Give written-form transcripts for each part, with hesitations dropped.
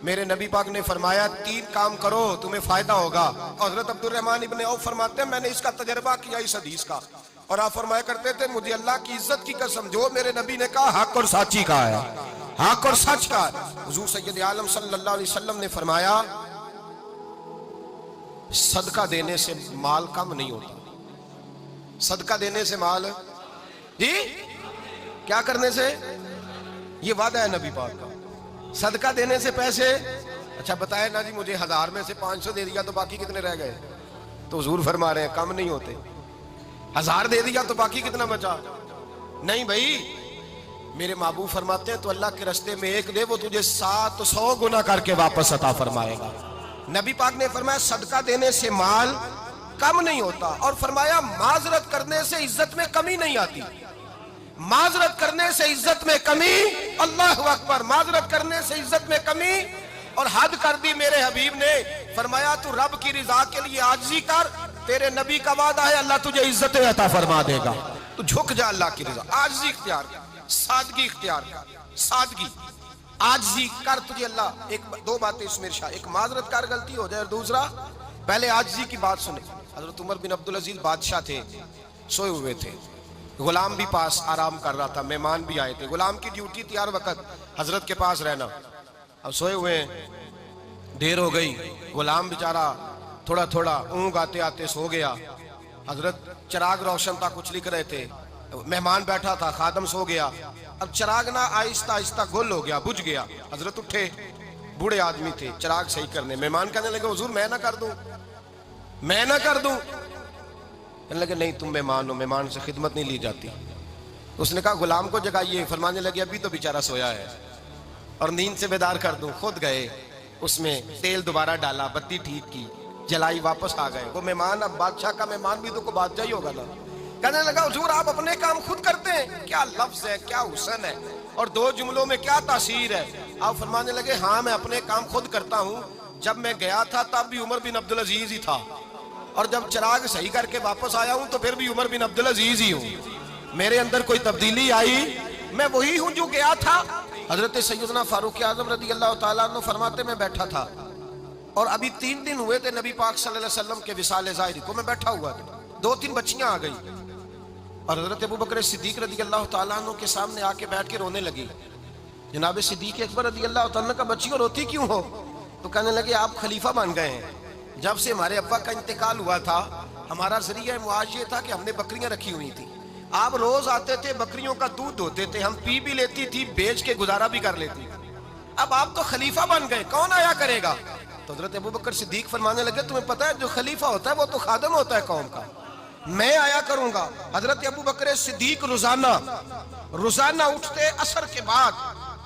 میرے نبی پاک نے فرمایا 3 کام کرو تمہیں فائدہ ہوگا. حضرت عبدالرحمن ابن عوف فرماتے ہیں میں نے اس کا تجربہ کیا اس حدیث کا, اور آپ فرمایا کرتے تھے مجھے اللہ کی عزت کی قسم جو میرے نبی نے کہا حق اور سچی کہا ہے, حق اور سچ کا. حضور سید عالم صلی اللہ علیہ وسلم نے فرمایا صدقہ دینے سے مال کم نہیں ہوتا. صدقہ دینے سے مال جی کیا کرنے سے, یہ وعدہ ہے نبی پاک کا. صدقہ دینے سے پیسے, اچھا بتائے نا جی مجھے 1000 میں سے 500 دے دیا تو باقی کتنے رہ گئے, تو حضور فرما رہے ہیں کم نہیں ہوتے. 1000 دے دیا تو باقی کتنا بچا, نہیں بھائی میرے محبوب فرماتے ہیں تو اللہ کے رستے میں 1 دے وہ تجھے 700 گنا کر کے واپس عطا فرمائے گا. نبی پاک نے فرمایا صدقہ دینے سے مال کم نہیں ہوتا, اور فرمایا معذرت کرنے سے عزت میں کمی نہیں آتی. معذرت کرنے سے عزت میں کمی, اللہ اکبر, معذرت کرنے سے عزت میں کمی. اور حد کر دی میرے حبیب نے, فرمایا تو رب کی رضا کے لیے عاجزی کر, تیرے نبی کا وعدہ ہے اللہ تجھے عزت عطا فرما دے گا. تو جھک جا اللہ کی رضا, عاجزی اختیار کر, سادگی اختیار کر, سادگی عاجزی کر, تجھے اللہ. 2 باتیں اس میں ارشاد, ایک معذرت کر غلطی ہو جائے, اور دوسرا پہلے عاجزی کی بات سنیں. حضرت عمر بن عبدالعزیز بادشاہ تھے, سوئے ہوئے تھے, غلام بھی پاس آرام کر رہا تھا, مہمان بھی آئے تھے. غلام کی ڈیوٹی تھی ہر وقت حضرت کے پاس رہنا. اب سوئے ہوئے ہیں, دیر ہو گئی, غلام بیچارہ تھوڑا تھوڑا اونگ آتے آتے سو گیا. حضرت چراغ روشن تھا, کچھ لکھ رہے تھے, مہمان بیٹھا تھا, خادم سو گیا. اب چراغ نہ آہستہ آہستہ گل ہو گیا, بجھ گیا. حضرت اٹھے, بوڑھے آدمی تھے, چراغ صحیح کرنے. مہمان کہنے لگے حضور میں نہ کر دوں, میں نہ کر دوں. کہنے لگے نہیں تم مہمان ہو, مہمان سے خدمت نہیں لی جاتی. اس نے کہا غلام کو جگائیے. فرمانے لگے ابھی تو بیچارہ سویا ہے اور نیند سے بیدار کر دوں. خود گئے, اس میں تیل دوبارہ ڈالا, بتی ٹھیک کی, جلائی, واپس آ گئے. وہ مہمان, اب بادشاہ کا مہمان بھی تو کوئی بادشاہ ہی ہوگا نا. کہنے لگا حضور آپ اپنے کام خود کرتے ہیں, کیا لفظ ہے, کیا حسن ہے, اور 2 جملوں میں کیا تاثیر ہے. آپ فرمانے لگے ہاں میں اپنے کام خود کرتا ہوں. جب میں گیا تھا تب بھی عمر بن عبدالعزیز ہی تھا, اور جب چراغ صحیح کر کے واپس آیا ہوں تو پھر بھی عمر بن عبدالعزیز ہی ہوں. میرے اندر کوئی تبدیلی آئی, میں وہی ہوں جو گیا تھا. حضرت سیدنا فاروق اعظم رضی اللہ تعالیٰ عنہ فرماتے میں بیٹھا تھا, اور ابھی 3 دن ہوئے تھے نبی پاک صلی اللہ علیہ وسلم کے وصال ظاہری کو. میں بیٹھا ہوا تھا, 2-3 بچیاں آ گئی, اور حضرت ابوبکر صدیق رضی اللہ تعالیٰ عنہ کے سامنے آ کے بیٹھ کے رونے لگی. جناب صدیق اکبر رضی اللہ تعالیٰ عنہ کا بچیوں روتی کیوں ہو؟ تو کہنے لگے آپ خلیفہ بن گئے ہیں. جب سے ہمارے ابا کا انتقال ہوا تھا ہمارا ذریعہ معاش یہ تھا کہ ہم نے بکریاں رکھی ہوئی تھی. آپ روز آتے تھے, بکریوں کا دودھ دھوتے تھے, ہم پی بھی لیتی تھی, بیچ کے گزارا بھی کر لیتی. اب آپ تو خلیفہ بن گئے, کون آیا کرے گا؟ تو حضرت ابوبکر صدیق فرمانے لگے تمہیں پتہ ہے جو خلیفہ ہوتا ہے وہ تو خادم ہوتا ہے قوم کا, میں آیا کروں گا. حضرت ابوبکر صدیق روزانہ اٹھتے عصر کے بعد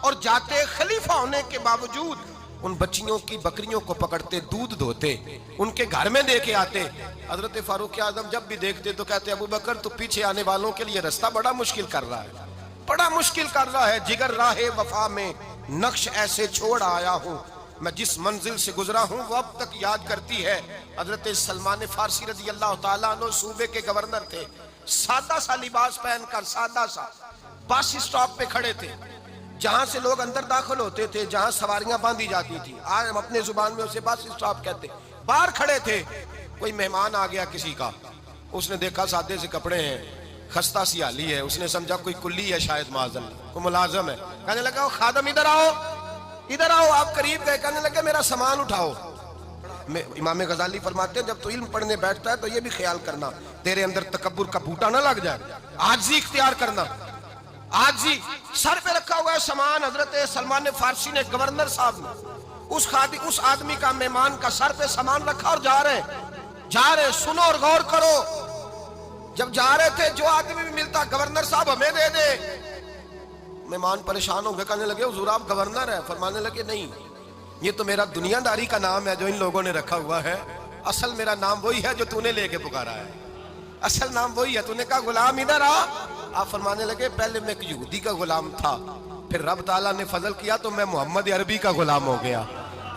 اور جاتے, خلیفہ ہونے کے باوجود ان بچیوں کی بکریوں کو پکڑتے, دودھ دھوتے, ان کے گھر میں دے کے آتے. حضرت فاروق اعظم جب بھی دیکھتے تو کہتے ابوبکر تو پیچھے آنے والوں کے لیے رستہ بڑا مشکل کر رہا ہے, بڑا مشکل کر رہا ہے. جگر راہ وفا میں نقش ایسے چھوڑ آیا ہوں, میں جس منزل سے گزرا ہوں وہ اب تک یاد کرتی ہے. حضرت سلمان فارسی رضی اللہ تعالیٰ عنہ صوبے کے گورنر تھے, سادہ سا لباس پہن کر, سادہ سا, بس اسٹاپ پہ کھڑے تھے, جہاں سے لوگ اندر داخل ہوتے تھے, جہاں سواریاں باندھی جاتی تھی, آج ہم اپنے زبان میں اسے بس اسٹاپ کہتے. باہر کھڑے تھے, کوئی مہمان آ گیا کسی کا, اس نے دیکھا سادے سے کپڑے ہیں, خستہ سی حالی ہے, اس نے سمجھا کوئی کلی ہے شاید, معاذ اللہ کوئی ملازم ہے. کہنے لگا خادم ادھر آؤ, ادھر آؤ. آپ قریب گئے, کہنے لگے میرا سامان اٹھاؤ. امام غزالی فرماتے ہیں جب تو علم پڑھنے بیٹھتا ہے تو یہ بھی خیال کرنا تیرے اندر تکبر کا بوٹا نہ لگ جائے, عاجزی اختیار کرنا. عاجزی, سر پہ رکھا ہوا ہے سامان. حضرت سلمان فارسی نے, گورنر صاحب نے, اس آدمی کا, مہمان کا سر پہ سامان رکھا اور جا رہے. سنو اور غور کرو, جب جا رہے تھے جو آدمی بھی ملتا گورنر صاحب ہمیں دے دے. مہمان پریشان ہو گئے, کہنے لگے حضور آپ گورنر ہیں؟ فرمانے لگے نہیں, یہ تو میرا دنیا داری کا نام ہے جو ان لوگوں نے رکھا ہوا ہے, اصل میرا نام وہی ہے جو تو نے لے کے پکارا ہے, اصل نام وہی ہے. تو نے کہا غلام ادھر آ. آپ فرمانے لگے پہلے میں ایک یہودی کا غلام تھا, پھر رب تعالیٰ نے فضل کیا تو میں محمد عربی کا غلام ہو گیا,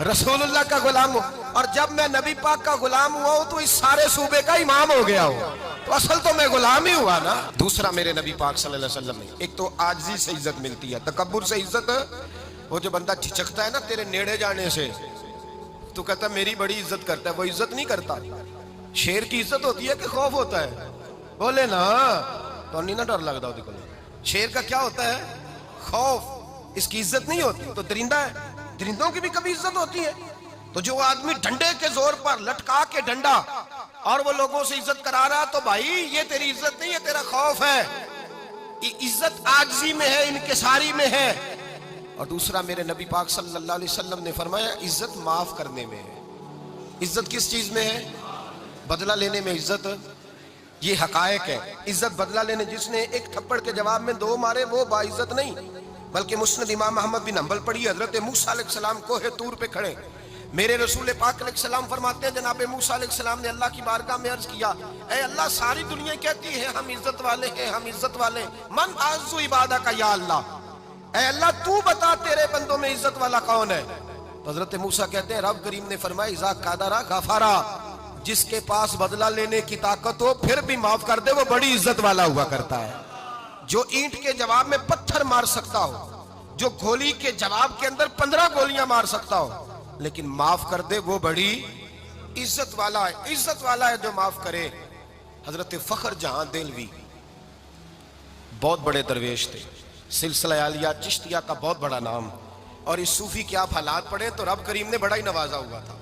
رسول اللہ کا غلام ہوں, اور جب میں نبی پاک کا غلام ہوا ہوں تو اس سارے صوبے کا امام ہو گیا ہوں, تو اصل تو میں غلام ہی ہوا نا. دوسرا میرے نبی پاک صلی اللہ علیہ وسلم نے, ایک تو عاجزی سے عزت ملتی ہے, تکبر سے عزت وہ جو بندہ جھجکتا ہے نا تیرے نیڑے جانے سے، تو کہتا ہے میری بڑی عزت کرتا ہے، وہ عزت نہیں کرتا۔ شیر کی عزت ہوتی ہے کہ خوف ہوتا ہے؟ بولے نا تو نہیں نہ ڈر لگتا ہوتی کو۔ شیر کا کیا ہوتا ہے؟ خوف، اس کی عزت نہیں ہوتی۔ تو درندہ ہے، درندوں کی بھی کبھی عزت ہوتی ہے؟ تو جو آدمی ڈنڈے کے زور پر لٹکا کے ڈنڈا اور وہ لوگوں سے عزت کرا رہا، تو بھائی یہ تیری عزت نہیں ہے، تیرا خوف ہے۔ عزت عاجزی میں ہے، انکساری میں ہے۔ اور دوسرا میرے نبی پاک صلی اللہ علیہ وسلم نے فرمایا عزت معاف کرنے میں ہے۔ عزت کس چیز میں ہے؟ بدلہ لینے میں عزت۔ یہ حقائق ہے۔ عزت بدلہ لینے، جس نے ایک تھپڑ کے جواب میں 2 مارے وہ باعزت نہیں، بلکہ مسند امام احمد بن حنبل پڑھی، حضرت موسیٰ علیہ السلام کوہ طور پہ کھڑے، میرے رسول پاک علیہ السلام فرماتے ہیں جناب موسیٰ علیہ السلام نے اللہ کی بارگاہ میں عرض کیا، اے اللہ ساری دنیا کہتی ہے ہم عزت والے ہیں، ہم عزت والے، من اعز عبادک کا یا اللہ، اے اللہ تو بتا تیرے بندوں میں عزت والا کون ہے؟ تو حضرت موسیٰ کہتے ہیں رب کریم نے فرمایا اذا قادر غفارا، جس کے پاس بدلہ لینے کی طاقت ہو پھر بھی معاف کر دے وہ بڑی عزت والا ہوا کرتا ہے۔ جو اینٹ کے جواب میں پتھر مار سکتا ہو، جو گولی کے جواب کے اندر 15 گولیاں مار سکتا ہو، لیکن معاف کر دے وہ بڑی عزت والا ہے۔ عزت والا ہے جو معاف کرے۔ حضرت فخر جہاں دہلوی بہت بڑے درویش تھے، سلسلہ عالیہ چشتیہ کا بہت بڑا نام، اور اس صوفی کے آپ حالات پڑھیں تو رب کریم نے بڑا ہی نوازا ہوا تھا۔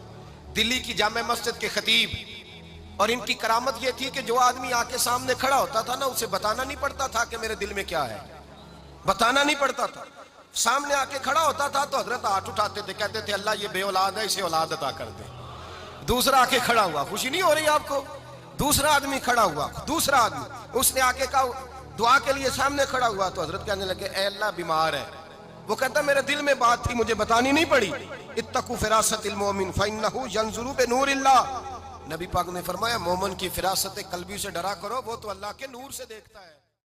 دلی کی جامع مسجد کے خطیب، اور ان کی کرامت یہ تھی کہ جو آدمی آ کے سامنے کھڑا ہوتا تھا نا اسے بتانا نہیں پڑتا تھا کہ میرے دل میں کیا ہے، بتانا نہیں پڑتا تھا۔ سامنے آ کے کھڑا ہوتا تھا تو حضرت ہاتھ اٹھاتے تھے، کہتے تھے اللہ یہ بے اولاد ہے اسے اولاد عطا کر دے۔ دوسرا آ کے کھڑا ہوا، خوشی نہیں ہو رہی آپ کو؟ دوسرا آدمی کھڑا ہوا، دوسرا آدمی، اس نے آ کے کہا دعا کے لیے سامنے کھڑا ہوا تو حضرت کہنے لگے اے اللہ بیمار ہے، وہ کہتا میرے دل میں بات تھی مجھے بتانی نہیں پڑی، اتقوا فراست المومن فإنہ ینظر بنور اللہ، نبی پاک نے فرمایا مومن کی فراست قلبی سے ڈرا کرو، وہ تو اللہ کے نور سے دیکھتا ہے۔